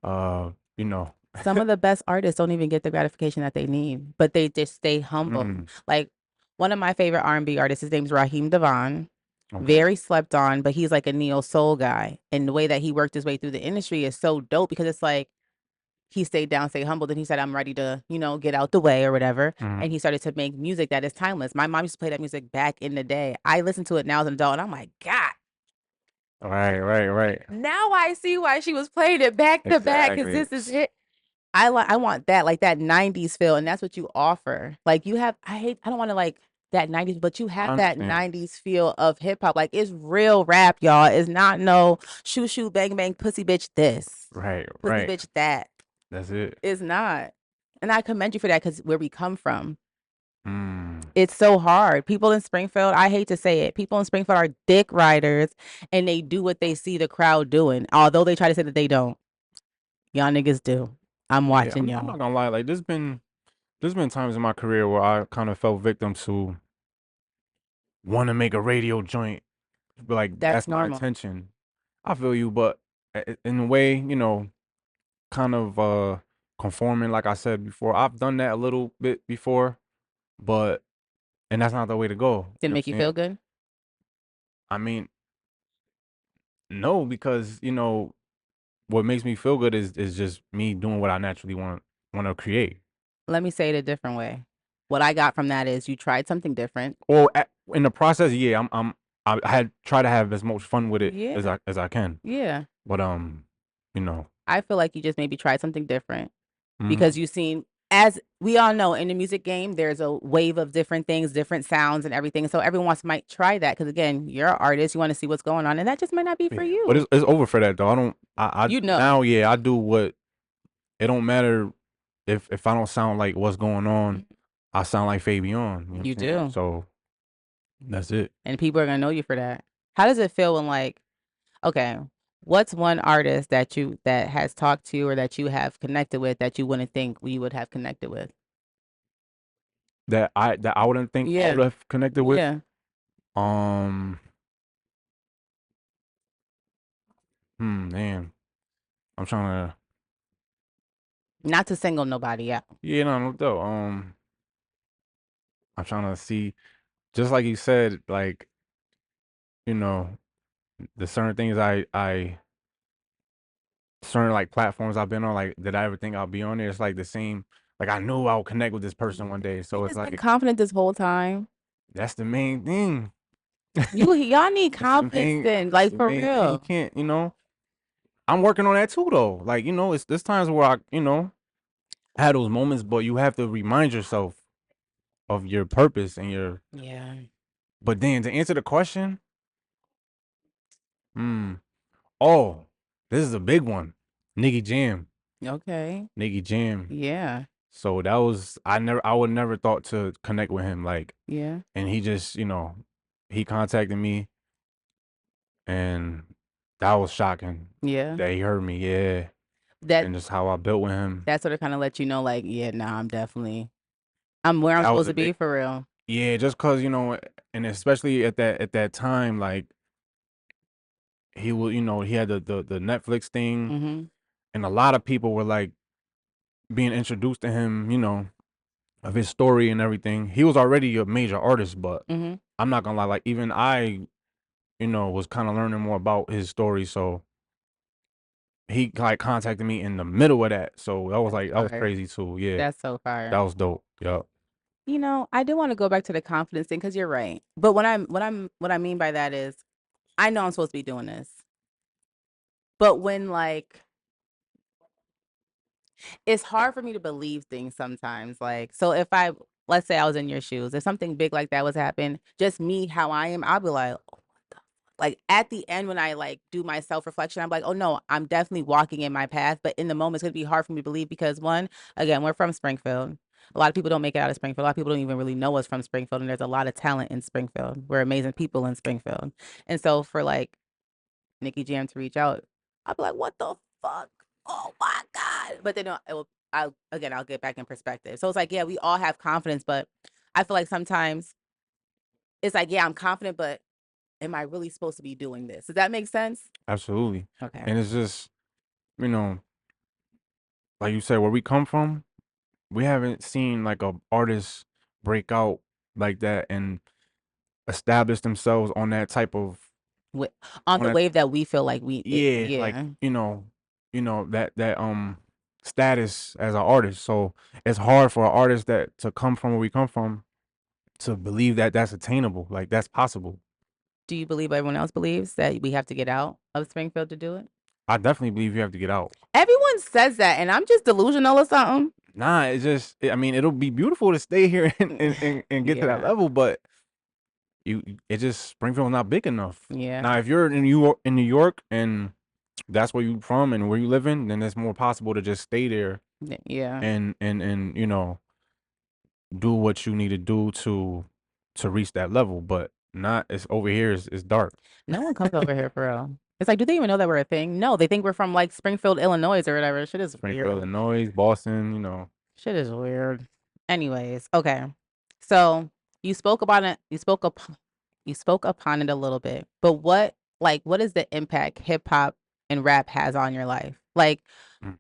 Uh, you know. Some of the best artists don't even get the gratification that they need, but they just stay humble. Mm, Like one of my favorite R&B artists, his name's Raheem Devon. okay. Very slept on, but he's like a neo soul guy. And the way that he worked his way through the industry is so dope because it's like he stayed down, stayed humble. Then he said, I'm ready to, get out the way or whatever. Mhm. And he started to make music that is timeless. My mom used to play that music back in the day. I listen to it now as an adult and I'm like, God, Right, right, right. now I see why she was playing it back to back because Exactly. this is it. I want that, like that 90s feel, and that's what you offer. Like you have I don't want to like that 90s, but you I have that understand. 90s feel of hip hop. Like it's real rap, y'all. It's not no shoo shoo bang bang pussy bitch this. Right, Pussy right. bitch that. That's it. It's not. And I commend you for that because where we come from, Mm. it's so hard. People in Springfield, I hate to say it, people in Springfield are dick riders and they do what they see the crowd doing, although they try to say that they don't. Y'all niggas do. I'm Yeah, watching I'm y'all. not gonna lie. Like, there's been times in my career where I kind of fell victim to want to make a radio joint. Like, That's that's my normal. intention. I feel you, but in a way, kind of conforming. Like I said before, I've done that a little bit before, but and that's not the way to go. You Didn't know make what you I'm saying? feel good? I mean, no, because what makes me feel good is just me doing what I naturally want to create. Let me say it a different way. What I got from that is you tried something different. Or in the process, yeah, I had try to have as much fun with it as Yeah. I can. Yeah. But you know, I feel like you just maybe tried something different because mhm, you seen, as we all know in the music game, there's a wave of different things, different sounds and everything. So everyone wants might try that because again, you're an artist, you want to see what's going on, and that just might not be for yeah. But you. it's over for that though. I don't. I You know, now, yeah, I do what it don't matter if I don't sound like what's going on. I sound like Fabeyon. You know what I'm you saying? do, So that's it. and people are gonna know you for that. How does it feel when like, okay, What's one artist that has talked to you or that you have connected with that you wouldn't think we would have connected with? That I wouldn't think I Yeah. would have connected with. Yeah. Um, man, I'm trying to. Not to single nobody out. Yeah, no doubt. I'm trying to see, just like you said, like you know, the certain things I certain like platforms I've been on, like did I ever think I'll be on there? It's like the same. Like I knew I would connect with this person one day, You so it's just been like confident this whole time. that's the main thing. Y'all need That's the confidence main. then, That's like the for main thing. You real. can't, I'm working on that too, though. Like it's there's times where I, had those moments, but you have to remind yourself of your purpose and your. Yeah. But then to answer the question, hmm, oh, this is a big one. Nicky Jam, Okay. Nicky Jam. Yeah. So that was I would never thought to connect with him like, Yeah. and he just he contacted me and that was shocking Yeah. that he heard me, yeah, That and just how I built with him. that sort of kind of let you know, like, yeah, nah, I'm where I'm That was supposed a to be big, for real. yeah, just cause and especially at that time, like he was, he had the Netflix thing, Mm-hmm. and a lot of people were like being introduced to him, of his story and everything. He was already a major artist, but Mm-hmm. I'm not gonna lie, like even I, was kind of learning more about his story, so he like contacted me in the middle of that, so that was That's like that was fire. crazy too. Yeah, That's so that fire. was dope. Yup, I do want to go back to the confidence thing because you're right. But what I mean by that is I know I'm supposed to be doing this. But when like it's hard for me to believe things sometimes. Like, so if let's say I was in your shoes, if something big like that was happening, just me, how I am, I'll be like, oh, like at the end when I like do my self reflection, I'm like, oh no, I'm definitely walking in my path. But in the moment, it's gonna be hard for me to believe because one, again, we're from Springfield. A lot of people don't make it out of Springfield. A lot of people don't even really know us from Springfield, and there's a lot of talent in Springfield. We're amazing people in Springfield, and so for like Nicky Jam to reach out, I'll be like, what the fuck? Oh my God. But then I'll get back in perspective. So it's like, yeah, we all have confidence, but I feel like sometimes it's like, yeah, I'm confident, but am I really supposed to be doing this? Does that make sense? absolutely. Okay. And it's just you know, like you said, where we come from, we haven't seen like a artist break out like that and establish themselves on that type of With, on on the that wave that we feel like yeah, like yeah. that status as an artist. So it's hard for an artist that to come from where we come from to believe that that's attainable, like that's possible. Do you believe everyone else believes that we have to get out of Springfield to do it? I definitely believe you have to get out. Everyone says that, and I'm just delusional or something. Nah, it's just I mean, it'll be beautiful to stay here and get to that Yeah. level, but it just Springfield's not big enough. Yeah. Now, if you're in New York and that's where you from and where you live in, then it's more possible to just stay there Yeah. and do what you need to do to reach that level. But not it's over here is dark. No one comes over here for real. It's like, do they even know that we're a thing? No, they think we're from like Springfield, Illinois or whatever. Shit is Springfield, weird. Illinois, Boston. Shit is weird. Anyways, okay. So you spoke about it. You spoke upon it a little bit. But what is the impact hip hop and rap has on your life? Like, Mm,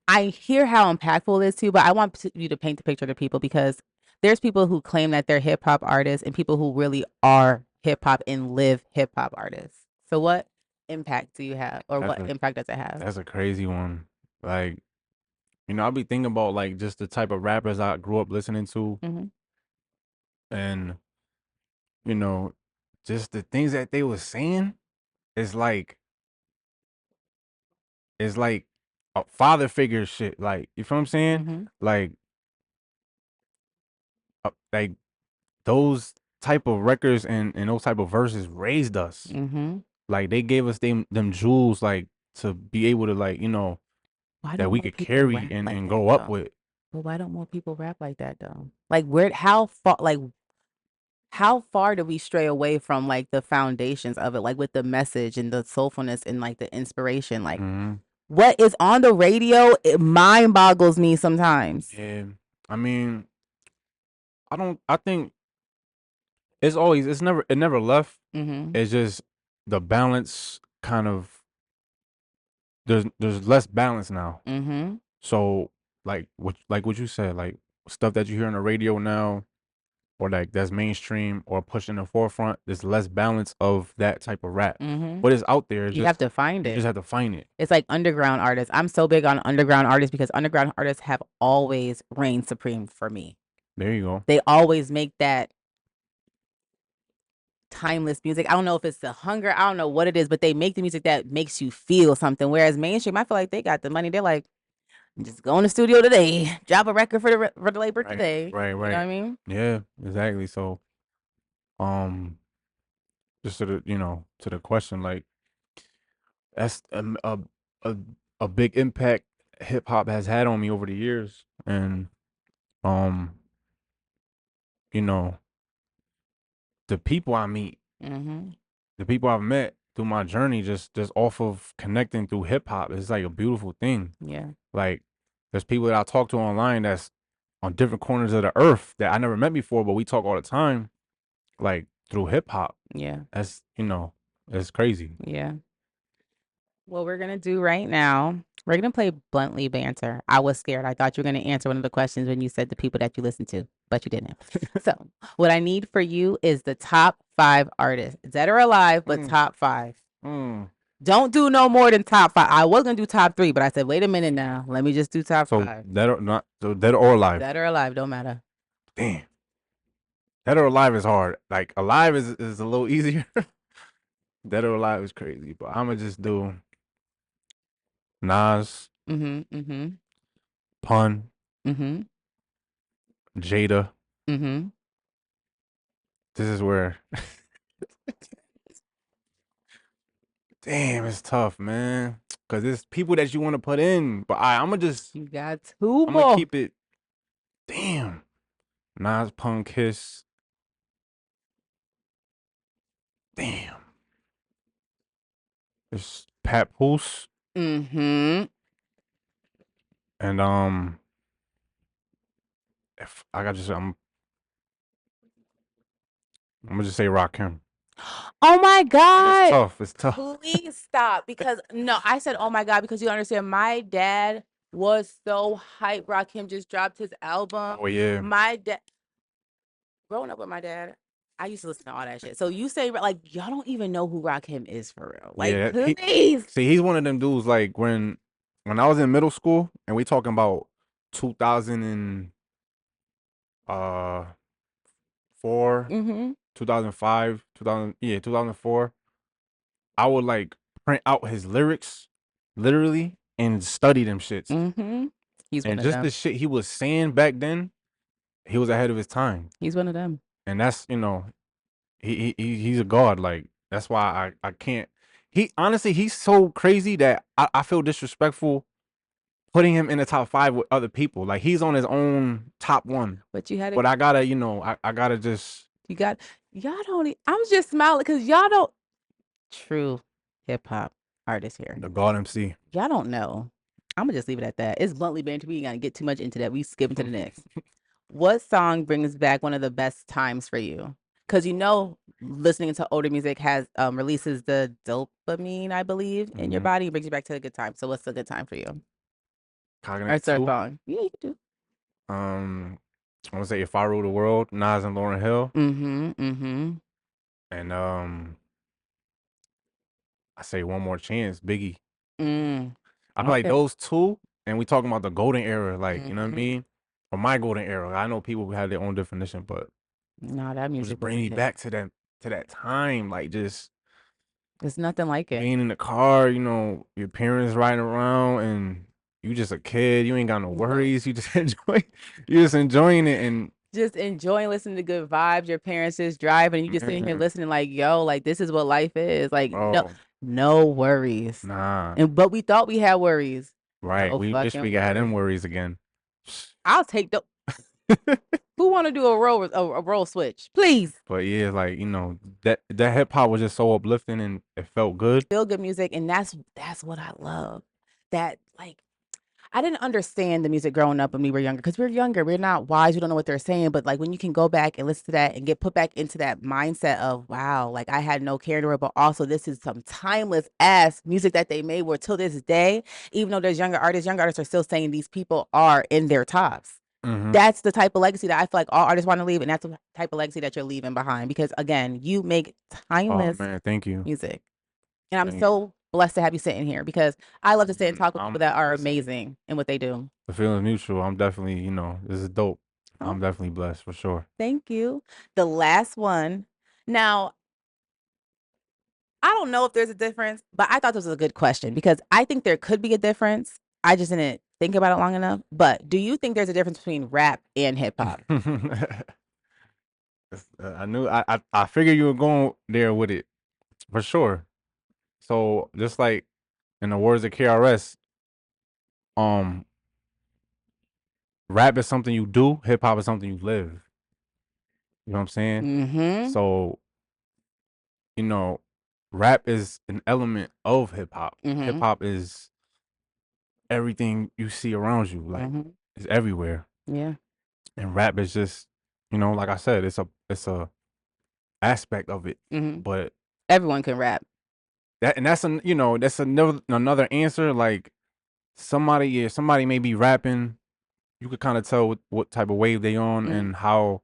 I hear how impactful it is too, but I want you to paint the picture to people because there's people who claim that they're hip hop artists and people who really are hip hop and live hip hop artists. So what impact do you have or That's what a impact does it have? that's a crazy one. Like, I'll be thinking about like just the type of rappers I grew up listening to Hmm. and you know, just the things that they was saying is like a father figure shit. Like, you feel what I'm saying? Hmm. Like, like those type of records and those type of verses raised us. Hmm. Like they gave us them jewels like to be able to like, Why that don't we more could people carry rap like and that grow up though? with. But why don't more people rap like that though? Like where how far like how far do we stray away from like the foundations of it, like with the message and the soulfulness and like the inspiration? Like what is on the radio, it mind boggles me sometimes. Yeah. I mean, I think it never left. Mm-hmm. It's just the balance kind of there's less balance now. Mm-hmm. So like what you said, like stuff that you hear on the radio now, or like that's mainstream or pushed in the forefront, there's less balance of that type of rap. Mm-hmm. But it's out there. You have to find You it. just have to find it. It's like underground artists. I'm so big on underground artists because underground artists have always reigned supreme for me. There you go. They always make that timeless music. I don't know if it's the hunger, I don't know what it is, but they make the music that makes you feel something. Whereas mainstream, I feel like they got the money. They're like, just go in the studio today, drop a record for the labor today. Right. You know what I mean? Yeah, exactly. So, just to the question, like that's a a big impact hip hop has had on me over the years, and um, you know, the people I meet, Mm-hmm. the people I've met through my journey, just off of connecting through hip hop, it's like a beautiful thing. Yeah. Like, there's people that I talk to online that's on different corners of the earth that I never met before, but we talk all the time, like through hip hop. Yeah. That's it's crazy. Yeah. What we're gonna do right now, we're gonna play bluntly banter. I was scared. I thought you were gonna answer one of the questions when you said the people that you listen to, but you didn't. So what I need for you is the top 5 artists, dead or alive, but top 5. Don't do no more than top 5. I was gonna do top 3, but I said, wait a minute now. Let me just do top 5. Dead or alive. Dead or alive, don't matter. Damn. Dead or alive is hard. Like alive is a little easier. Dead or alive is crazy, but I'ma just do Nas, Mm-hmm. Mm-hmm. Pun, Mm-hmm. Jada. Mm-hmm. This is where damn, it's tough, man. Cause it's people that you want to put in. But You got 2 I'm gonna more. keep it. Damn. Nas, Pun, Kiss. Damn. It's Pat Poose. Mm-hmm. And if I got just I'm gonna just say Rakim. Oh my God. It's tough. It's tough. Please stop. Because no, I said, oh my God, because you understand, my dad was so hyped. Rakim just dropped his album. Oh yeah. My dad, growing up with my dad, I used to listen to all that shit. So you say, like, y'all don't even know who Rakim is for real. Like, Yeah, please. see, he's one of them dudes. Like when I was in middle school, and we talking about 2000 and 4, Mm-hmm. 2005, 2004. I would like print out his lyrics, literally, and study them shits. Mm-hmm. He's one And of just them. the shit he was saying back then, he was ahead of his time. He's one of them. And that's he's a god. Like that's why I can't. He honestly he's so crazy that I feel disrespectful putting him in the top 5 with other people. Like he's on his own top 1. But you had to. But I gotta I gotta just. Y'all don't. I'm just smiling because y'all don't. True hip hop artists here. The God MC. Y'all don't know. I'm gonna just leave it at that. It's bluntly banter. We ain't gotta get too much into that. We skip into the next. What song brings back one of the best times for you? Because listening to older music has releases the dopamine, I believe, in your body. It brings you back to a good time. So what's a good time for you? Cognitive song. Yeah, you can do. I wanna say If I Rule the World, Nas and Lauryn Hill. Mm-hmm. Mm-hmm. And I say One More Chance, Biggie. I feel like those two, and we talking about the golden era, like you know what I mean, or my golden era. I know people have their own definition, but no, that music just bring me back to that time, like just there's nothing like it. being in the car, your parents riding around, and you just a kid. You ain't got no worries. You just enjoying it, and just enjoying listening to good vibes. Your parents just driving, and you just sitting here listening, like, yo, like this is what life is. Like, no worries. Nah. But we thought we had worries. Right. We wish we had them worries again. I'll take the Who want to do a role switch? Please. But yeah, like, that hip hop was just so uplifting and it felt good. Feel good music, and that's what I love. That like I didn't understand the music growing up when we were younger because we're younger. We're not wise. We don't know what they're saying. But like when you can go back and listen to that and get put back into that mindset of wow, like I had no care to it, but also this is some timeless ass music that they made where till this day, even though there's younger artists are still saying these people are in their tops. That's the type of legacy that I feel like all artists want to leave, and that's the type of legacy that you're leaving behind. Because again, you make Oh timeless man, thank you. music. And I'm Thank you. so blessed to have you sitting here because I love to sit and talk with people I'm that are listen, amazing in what they do. the feeling mutual. I'm definitely, this is dope. Oh, I'm definitely blessed for sure. thank you. The last one. Now, I don't know if there's a difference, but I thought this was a good question because I think there could be a difference. I just didn't think about it long enough. But do you think there's a difference between rap and hip hop? I figured you were going there with it for sure. So just like in the words of KRS, um, rap is something you do, hip hop is something you live. You know what I'm saying? Mm-hmm. So, you know, rap is an element of hip hop. Hip Mm-hmm. hop is everything you see around you, like Mm-hmm. it's everywhere. Yeah. And rap is just, like I said, it's a aspect of it. Mm-hmm. But Everyone can rap. that's another answer. Like somebody may be rapping, you could kind of tell what type of wave they on Mm-hmm. and how,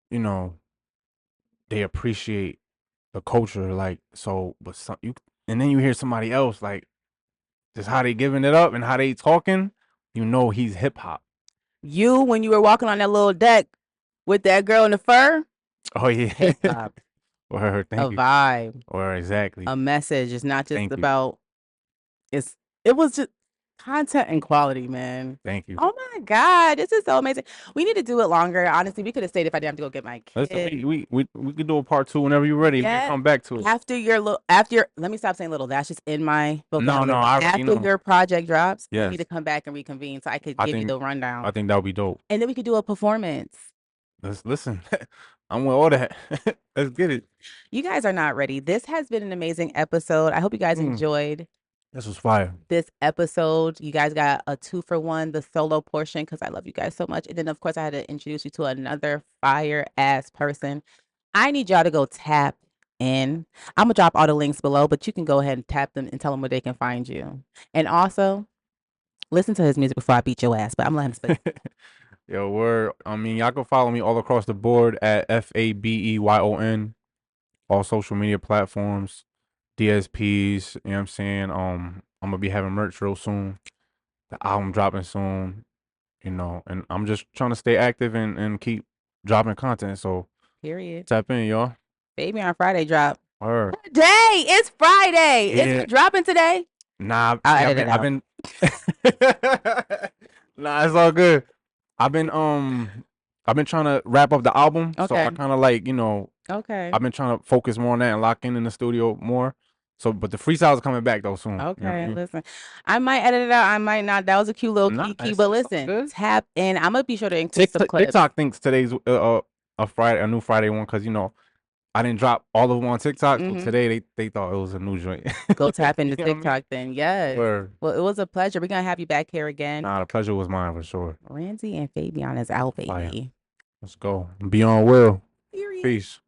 you know, they appreciate the culture. Like so, but and then you hear somebody else like just how they giving it up and how they talking. He's hip hop. You, when you were walking on that little deck with that girl in the fur, Oh yeah, hip hop, or a thank you, vibe, or exactly. a message. It's not just Thank you, about it's it was just content and quality, man. thank you. Oh my God, this is so amazing. We need to do it longer. Honestly, we could have stayed if I didn't have to go get my Listen, kid. we can do a part two whenever you're ready. We can Yeah. come back to it. Let me stop saying little. That's just in my No, vocabulary. I already After know. your project drops, we need Yes, to come back and reconvene so I could I give you think the rundown. I think that would be dope. And then we could do a performance. Let's listen. I'm with all that. Let's get it. You guys are not ready. This has been an amazing episode. I hope you guys Mm, enjoyed this was fire. this episode. You guys got a 2-for-1, the solo portion, because I love you guys so much. And then, of course, I had to introduce you to another fire ass person. I need y'all to go tap in. I'm gonna drop all the links below, but you can go ahead and tap them and tell them where they can find you. And also, listen to his music before I beat your ass. But I'm letting him spit. Yo, word. I mean, y'all can follow me all across the board at Fabeyon, all social media platforms, DSPs. You know what I'm saying? I'm gonna be having merch real soon. The album dropping soon. And I'm just trying to stay active and keep dropping content. So Period. tap in, y'all. Baby on Friday drop. Word. Today it's Friday. Is Yeah. it dropping today? Nah, I'll see, edit it I've out. been. Nah, it's all good. I've been trying to wrap up the album, so I Okay. kind of like Okay. I've been trying to focus more on that and lock in the studio more. So, but the freestyles coming back though soon. You know what I Okay, mean? listen. I might edit it out. I might not. That was a cute little Nah, kiki. But it's all listen, good. tap in. I'm gonna be sure to include some clips. TikTok thinks today's a new Friday one because I didn't drop all of them on TikTok, so today they thought it was a new joint. Go tap into You know what I mean? TikTok then. Yes. Word. Well, it was a pleasure. We're gonna have you back here again. Nah, the pleasure was mine for sure. Randy and Fabian is out, Fire. baby. Let's go. Be on Will. Period. Peace.